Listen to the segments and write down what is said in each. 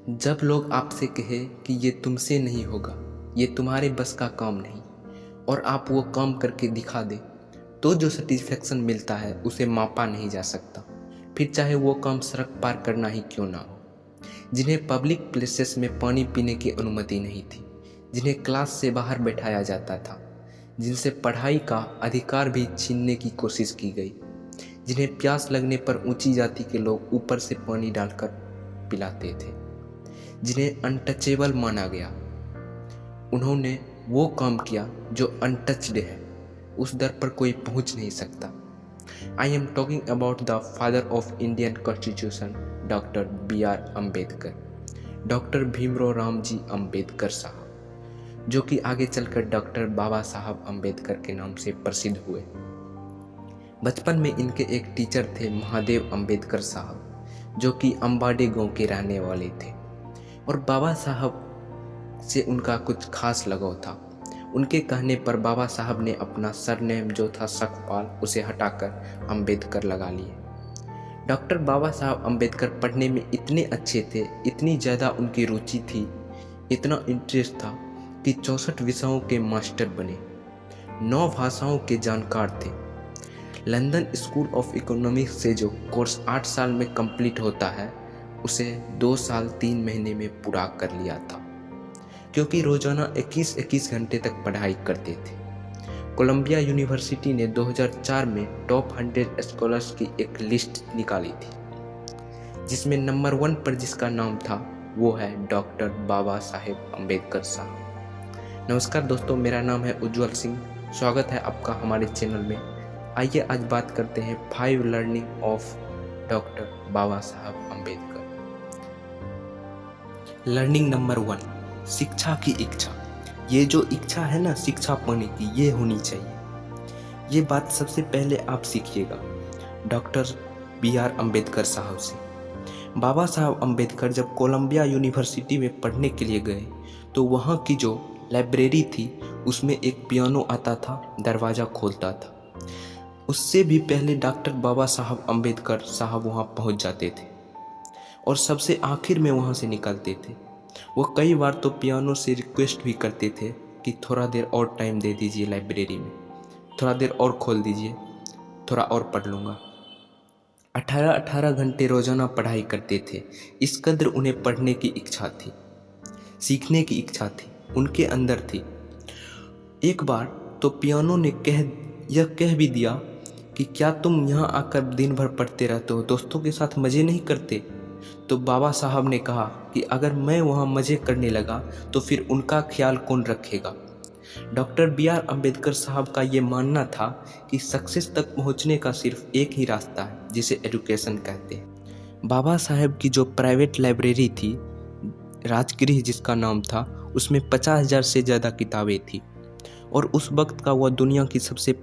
जब लोग आपसे कहे कि ये तुमसे नहीं होगा, ये तुम्हारे बस का काम नहीं, और आप वो काम करके दिखा दे, तो जो सेटिस्फेक्शन मिलता है उसे मापा नहीं जा सकता, फिर चाहे वो काम सड़क पार करना ही क्यों ना हो। जिन्हें पब्लिक प्लेसेस में पानी पीने की अनुमति नहीं थी, जिन्हें क्लास से बाहर बैठाया जाता था, जिनसे पढ़ाई का अधिकार भी छीनने की कोशिश की गई, जिन्हें प्यास लगने पर ऊंची जाति के लोग ऊपर से पानी डालकर पिलाते थे, जिन्हें अनटचेबल माना गया, उन्होंने वो काम किया जो अनटच्ड है, उस दर पर कोई पहुंच नहीं सकता। I am talking about the father of Indian constitution, doctor B.R. Ambedkar, doctor Bhimrao Ramji Ambedkar साहब, जो कि आगे चलकर डॉक्टर बाबा साहब अम्बेडकर के नाम से प्रसिद्ध हुए। बचपन में इनके एक टीचर थे महादेव अम्बेडकर साहब, जो कि अंबाडे गांव के रहने वाले थे, और बाबा साहब से उनका कुछ खास लगाव था। उनके कहने पर बाबा साहब ने अपना सरनेम जो था सकपाल, उसे हटाकर अम्बेडकर लगा लिए। डॉक्टर बाबा साहब अम्बेडकर पढ़ने में इतने अच्छे थे, इतनी ज़्यादा उनकी रुचि थी, इतना इंटरेस्ट था कि 64 विषयों के मास्टर बने, 9 भाषाओं के जानकार थे। लंदन स्कूल ऑफ इकोनॉमिक्स से जो कोर्स 8 साल में कंप्लीट होता है, उसे 2 साल 3 महीने में पूरा कर लिया था, क्योंकि रोजाना 21-21 घंटे तक पढ़ाई करते थे। कोलंबिया यूनिवर्सिटी ने 2004 में टॉप 100 स्कॉलर्स की एक लिस्ट निकाली थी, जिसमें नंबर 1 पर जिसका नाम था वो है डॉक्टर बाबा साहेब अम्बेडकर साहब। नमस्कार दोस्तों, मेरा नाम है उज्जवल सिंह। स्वागत है आपका हमारे चैनल में। आइए आज बात करते हैं 5 learning of doctor Baba Saheb Ambedkar. Learning number 1, शिक्षा की इच्छा। ये जो इच्छा है ना शिक्षा पाने की, ये होनी चाहिए। ये बात सबसे पहले आप सीखिएगा डॉक्टर B.R. अम्बेडकर साहब से। बाबा साहब अम्बेडकर जब कोलंबिया यूनिवर्सिटी में पढ़ने के लिए गए, तो वहाँ की जो लाइब्रेरी थी उसमें एक पियानो आता था, दरवाज़ा खोलता था। उससे भी पहले डॉक्टर बाबा साहब अम्बेडकर साहब वहाँ पहुँच जाते थे और सबसे आखिर में वहाँ से निकलते थे। वो कई बार तो पियानो से रिक्वेस्ट भी करते थे कि थोड़ा देर और टाइम दे दीजिए लाइब्रेरी में, थोड़ा देर और खोल दीजिए, थोड़ा और पढ़ लूँगा। 18-18 घंटे रोज़ाना पढ़ाई करते थे। इस कदर उन्हें पढ़ने की इच्छा थी, सीखने की इच्छा थी, उनके अंदर थी। एक बार तो पियानो ने यह कह भी दिया कि क्या तुम यहाँ आकर दिन भर पढ़ते रहते हो, दोस्तों के साथ मज़े नहीं करते? तो बाबा साहब ने कहा कि अगर मैं वहाँ मज़े करने लगा तो फिर उनका ख्याल कौन रखेगा। Doctor B.R. अम्बेडकर साहब का ये मानना था कि सक्सेस तक पहुँचने का सिर्फ एक ही रास्ता है, जिसे एजुकेशन कहते हैं। बाबा साहब की जो प्राइवेट लाइब्रेरी थी, राजगृह जिसका नाम था, उसमें 50,000 से ज़्यादा किताबें थी, और उस वक्त का वह दुनिया की सबसे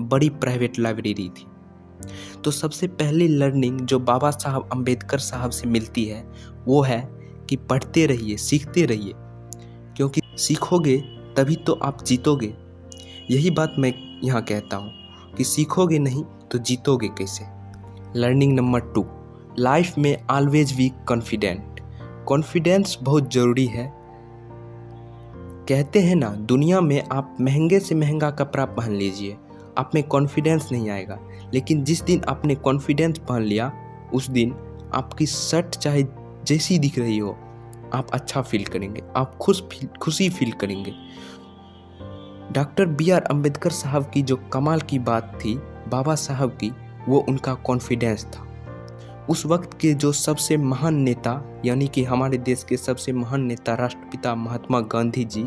बड़ी प्राइवेट लाइब्रेरी थी। तो सबसे पहली लर्निंग जो बाबा साहब अम्बेडकर साहब से मिलती है वो है कि पढ़ते रहिए, सीखते रहिए, क्योंकि सीखोगे तभी तो आप जीतोगे। यही बात मैं यहाँ कहता हूँ कि सीखोगे नहीं तो जीतोगे कैसे। लर्निंग नंबर 2, लाइफ में ऑलवेज बी कॉन्फिडेंट। कॉन्फिडेंस बहुत ज़रूरी है। कहते हैं ना, दुनिया में आप महंगे से महंगा कपड़ा पहन लीजिए, आप में कॉन्फिडेंस नहीं आएगा, लेकिन जिस दिन आपने कॉन्फिडेंस पहन लिया, उस दिन आपकी शर्ट चाहे जैसी दिख रही हो, आप अच्छा फील करेंगे, आप खुशी फील करेंगे। Doctor B.R. अम्बेडकर साहब की जो कमाल की बात थी बाबा साहब की, वो उनका कॉन्फिडेंस था। उस वक्त के जो सबसे महान नेता, यानी कि हमारे देश के सबसे महान नेता राष्ट्रपिता महात्मा गांधी जी,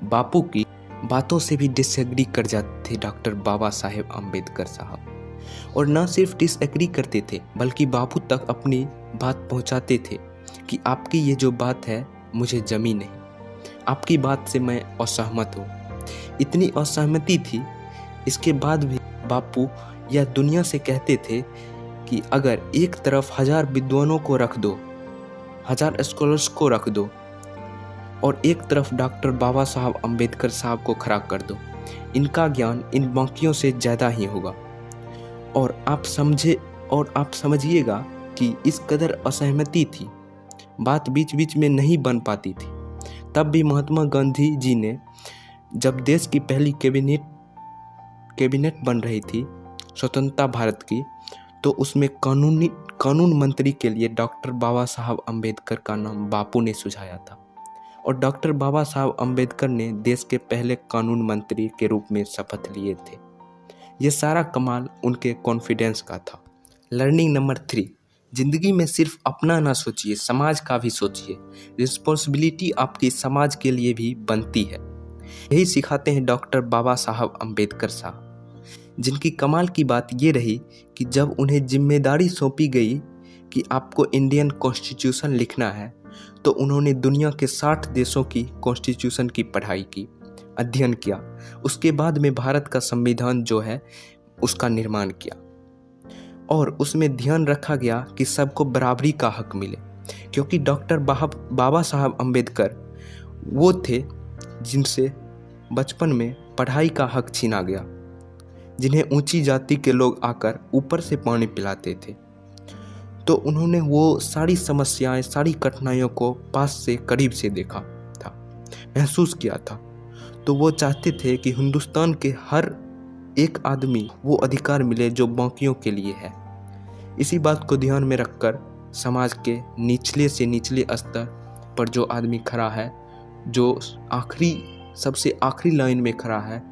बापू की बातों से भी डिसएग्री कर जाते थे डॉक्टर बाबा साहेब अम्बेडकर साहब। और न सिर्फ डिसएग्री करते थे, बल्कि बापू तक अपनी बात पहुंचाते थे कि आपकी ये जो बात है मुझे जमी नहीं, आपकी बात से मैं असहमत हूँ। इतनी असहमति थी, इसके बाद भी बापू यह दुनिया से कहते थे कि अगर एक तरफ 1000 विद्वानों को रख दो, 1000 स्कॉलर्स को रख दो, और एक तरफ डॉक्टर बाबा साहब अम्बेडकर साहब को खड़ा कर दो, इनका ज्ञान इन बाकियों से ज़्यादा ही होगा। और आप समझिएगा कि इस कदर असहमति थी। बात बीच बीच में नहीं बन पाती थी। तब भी महात्मा गांधी जी ने, जब देश की पहली कैबिनेट बन रही थी स्वतंत्रता भारत की, तो उसमें कानून मंत्री के लिए डॉक्टर बाबा साहब अम्बेडकर का नाम बापू ने सुझाया था। और डॉक्टर बाबा साहब अम्बेडकर ने देश के पहले कानून मंत्री के रूप में शपथ लिए थे। ये सारा कमाल उनके कॉन्फिडेंस का था। लर्निंग नंबर 3, जिंदगी में सिर्फ अपना ना सोचिए, समाज का भी सोचिए। रिस्पॉन्सिबिलिटी आपकी समाज के लिए भी बनती है। यही सिखाते हैं डॉक्टर बाबा साहब अम्बेडकर साहब, जिनकी कमाल की बात ये रही कि जब उन्हें जिम्मेदारी सौंपी गई कि आपको इंडियन कॉन्स्टिट्यूशन लिखना है, तो उन्होंने दुनिया के 60 देशों की कॉन्स्टिट्यूशन की पढ़ाई की, अध्ययन किया। उसके बाद में भारत का संविधान जो है उसका निर्माण किया, और उसमें ध्यान रखा गया कि सबको बराबरी का हक मिले, क्योंकि डॉक्टर बाबा साहब अम्बेडकर वो थे जिनसे बचपन में पढ़ाई का हक छीना गया, जिन्हें ऊंची जाति के लोग आकर ऊपर से पानी पिलाते थे। तो उन्होंने वो सारी समस्याएं, सारी कठिनाइयों को पास से, करीब से देखा था, महसूस किया था। तो वो चाहते थे कि हिंदुस्तान के हर एक आदमी वो अधिकार मिले जो बाकियों के लिए है। इसी बात को ध्यान में रखकर समाज के निचले से निचले स्तर पर जो आदमी खड़ा है, जो सबसे आखिरी लाइन में खड़ा है,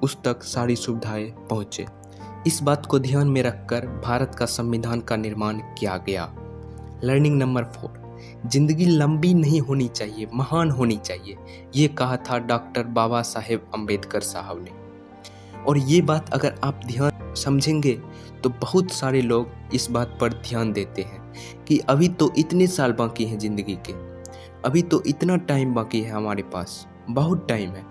उस तक सारी सुविधाएं पहुँचे। इस बात को ध्यान में रखकर भारत का संविधान का निर्माण किया गया। लर्निंग नंबर 4, जिंदगी लंबी नहीं होनी चाहिए, महान होनी चाहिए। ये कहा था डॉक्टर बाबा साहेब अम्बेडकर साहब ने। और ये बात अगर आप ध्यान समझेंगे तो बहुत सारे लोग इस बात पर ध्यान देते हैं कि अभी तो इतने साल बाकी हैं ज़िंदगी के, अभी तो इतना टाइम बाकी है हमारे पास, बहुत टाइम है।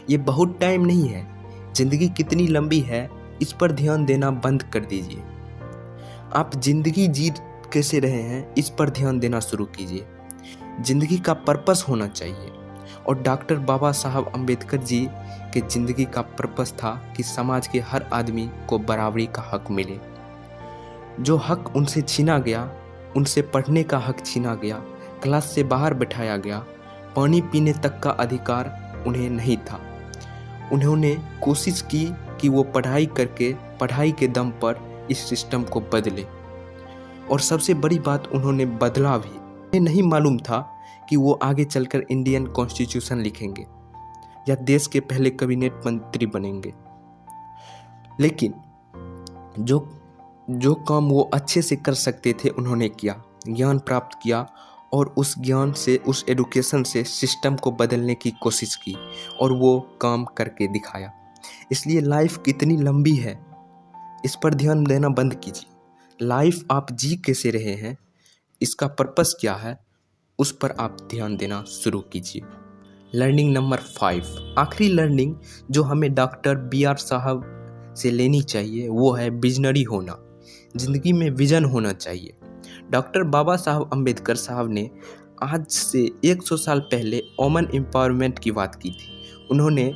ये बहुत टाइम नहीं है, ज़िंदगी कितनी लंबी है इस पर ध्यान देना बंद कर दीजिए। आप ज़िंदगी जी कैसे रहे हैं इस पर ध्यान देना शुरू कीजिए। ज़िंदगी का पर्पस होना चाहिए, और डॉक्टर बाबा साहब अम्बेडकर जी के ज़िंदगी का पर्पस था कि समाज के हर आदमी को बराबरी का हक मिले। जो हक उनसे छीना गया, उनसे पढ़ने का हक छीना गया, क्लास से बाहर बैठाया गया, पानी पीने तक का अधिकार उन्हें नहीं था। उन्होंने कोशिश की कि वो पढ़ाई करके, पढ़ाई के दम पर इस सिस्टम को बदले, और सबसे बड़ी बात उन्होंने बदला भी। उन्हें नहीं मालूम था कि वो आगे चलकर इंडियन कॉन्स्टिट्यूशन लिखेंगे या देश के पहले कैबिनेट मंत्री बनेंगे, लेकिन जो काम वो अच्छे से कर सकते थे उन्होंने किया, ज्ञान प्राप्त किया, और उस ज्ञान से, उस एडुकेशन से सिस्टम को बदलने की कोशिश की, और वो काम करके दिखाया। इसलिए लाइफ कितनी लंबी है इस पर ध्यान देना बंद कीजिए। लाइफ आप जी कैसे रहे हैं, इसका पर्पस क्या है, उस पर आप ध्यान देना शुरू कीजिए। लर्निंग नंबर 5, आखिरी लर्निंग जो हमें डॉक्टर BR साहब से लेनी चाहिए वो है विजनरी होना। ज़िंदगी में विजन होना चाहिए। डॉक्टर बाबा साहब अम्बेडकर साहब ने आज से 100 साल पहले वुमेन एम्पावरमेंट की बात की थी। उन्होंने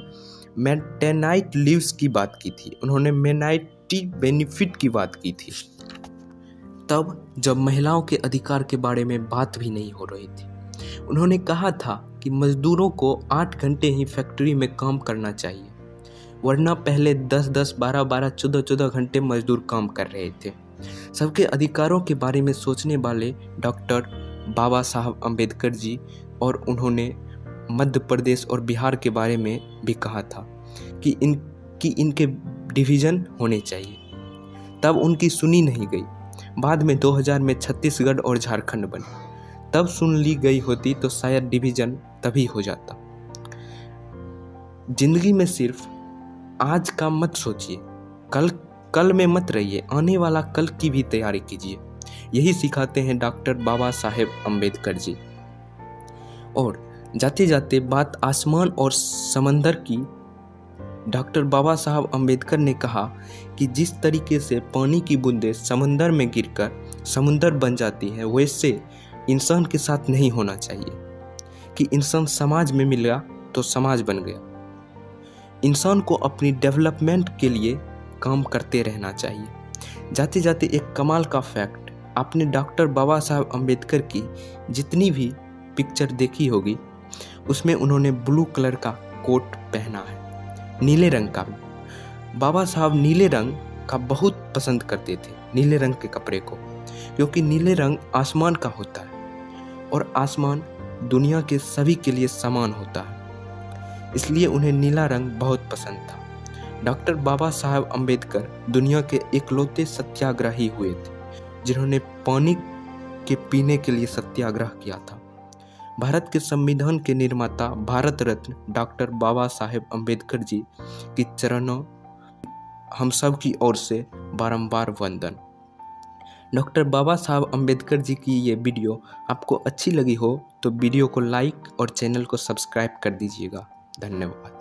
मैटरनिटी लीव्स की बात की थी, उन्होंने मैटरनिटी बेनिफिट की बात की थी, तब जब महिलाओं के अधिकार के बारे में बात भी नहीं हो रही थी। उन्होंने कहा था कि मजदूरों को 8 घंटे ही फैक्ट्री में काम करना चाहिए, वरना पहले 10-10, 12-12, 14-14 घंटे मजदूर काम कर रहे थे। सबके अधिकारों के बारे में सोचने वाले डॉक्टर बाबा साहब अम्बेडकर जी, और उन्होंने मध्य प्रदेश और बिहार के बारे में भी कहा था कि इनके डिवीज़न होने चाहिए। तब उनकी सुनी नहीं गई। बाद में 2000 में छत्तीसगढ़ और झारखंड बने, तब सुन ली गई होती तो शायद डिवीज़न तभी हो जाता। जिंदगी में सिर्फ आज का मत सोचिए, कल में मत रहिए, आने वाला कल की भी तैयारी कीजिए। यही सिखाते हैं डॉक्टर बाबा साहेब अम्बेडकर जी। और जाते जाते बात आसमान और समंदर की। डॉक्टर बाबा साहब अम्बेडकर ने कहा कि जिस तरीके से पानी की बूंदें समंदर में गिरकर समुंदर बन जाती है, वैसे इंसान के साथ नहीं होना चाहिए कि इंसान समाज में मिल गया तो समाज बन गया। इंसान को अपनी डेवलपमेंट के लिए काम करते रहना चाहिए। जाते जाते एक कमाल का फैक्ट आपने डॉक्टर बाबा साहब अम्बेडकर की जितनी भी पिक्चर देखी होगी उसमें उन्होंने ब्लू कलर का कोट पहना है, नीले रंग का। बाबा साहब नीले रंग का बहुत पसंद करते थे, नीले रंग के कपड़े को, क्योंकि नीले रंग आसमान का होता है और आसमान दुनिया के सभी के लिए समान होता है, इसलिए उन्हें नीला रंग बहुत पसंद था। डॉक्टर बाबा साहब अम्बेडकर दुनिया के इकलौते सत्याग्रही हुए थे जिन्होंने पानी के पीने के लिए सत्याग्रह किया था। भारत के संविधान के निर्माता भारत रत्न डॉक्टर बाबा साहेब अम्बेडकर जी की चरणों हम सब की ओर से बारंबार वंदन। डॉक्टर बाबा साहब अम्बेडकर जी की ये वीडियो आपको अच्छी लगी हो तो वीडियो को लाइक और चैनल को सब्सक्राइब कर दीजिएगा। धन्यवाद।